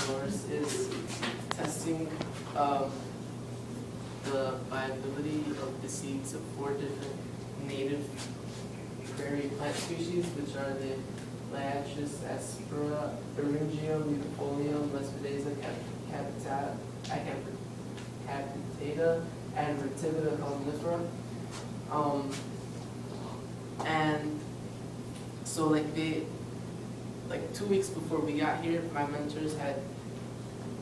course is testing the viability of the seeds of 4 different native prairie plant species, which are the Liatrius aspera, Eryngium udifolium, Lespedeza capitata, and Retivita helminifera. And so like 2 weeks before we got here, my mentors had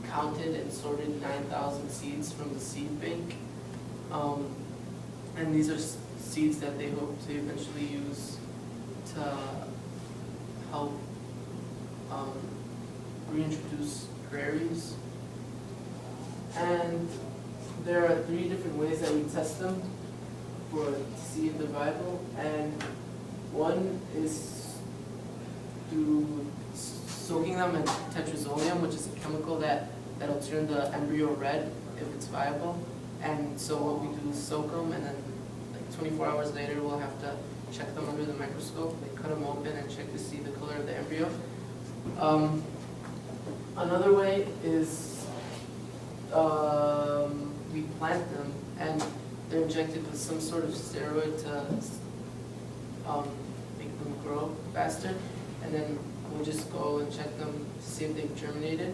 counted and sorted 9,000 seeds from the seed bank. And these are seeds that they hope to eventually use to help reintroduce prairies. And there are 3 different ways that we test them to see if they're viable. And one is through soaking them in tetrazolium, which is a chemical that'll turn the embryo red if it's viable. And so what we do is soak them, and then like 24 hours later we'll have to check them under the microscope. They cut them open and check to see the color of the embryo. Another way is we plant them, and they're injected with some sort of steroid to make them grow faster, and then we'll just go and check them to see if they've germinated.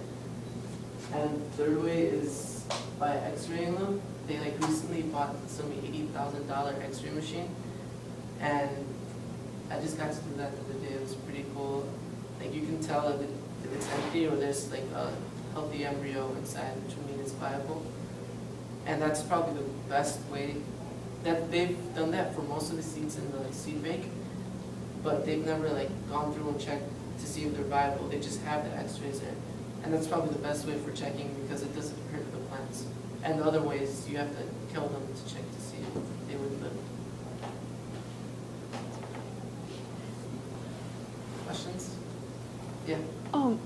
And third way is by x-raying them. They recently bought some $80,000 x-ray machine, and I just got to do that the other day. It was pretty cool. You can tell if it's empty or there's a healthy embryo inside, which would mean it's viable. And that's probably the best way. That they've done that for most of the seeds in the seed bank, but they've never gone through and checked to see if they're viable. They just have the x-rays there. And that's probably the best way for checking because it doesn't hurt the plants. And the other way is you have to kill them to check to see if they would live. Questions? Yeah.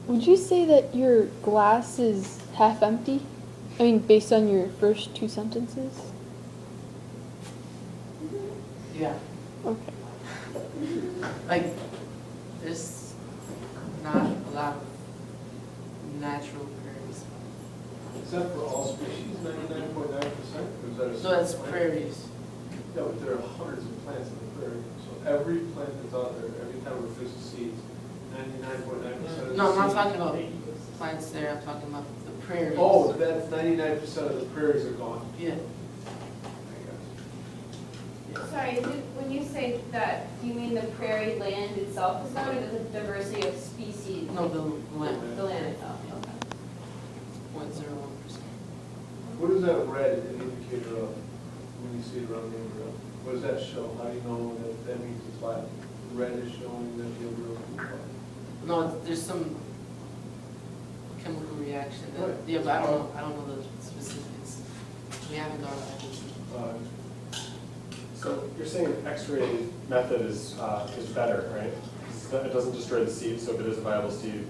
Would you say that your glass is half empty? I mean, based on your first 2 sentences? Yeah. Okay. There's not a lot of natural prairies. Is that for all species, 99.9%? So that's prairies. Yeah, but there are hundreds of plants in the prairie. So every plant that's out there, every time we fish the seeds, 99.9%. No, I'm not talking about plants there. I'm talking about the prairies. Oh, that's 99% of the prairies are gone. Yeah. Sorry, when you say that, do you mean the prairie land itself is gone, or the diversity of species? No, the land. The land itself, okay. 0.01%. What is that red an indicator of when you see it around the embryo? What does that show? How do you know that means it's viable? Red is showing that the embryo is viable. No, there's some chemical reaction. Right. Yeah, but I don't know the specifics. We haven't gone over it. So you're saying X-ray method is better, right? It doesn't destroy the seed, so if it is a viable seed,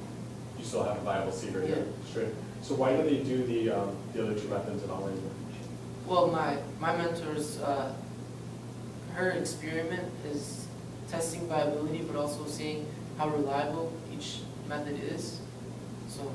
you still have a viable seed right here. Straight. So why do they do the other 2 methods at all anymore? Well, my mentor's her experiment is testing viability, but also seeing how reliable each method is. So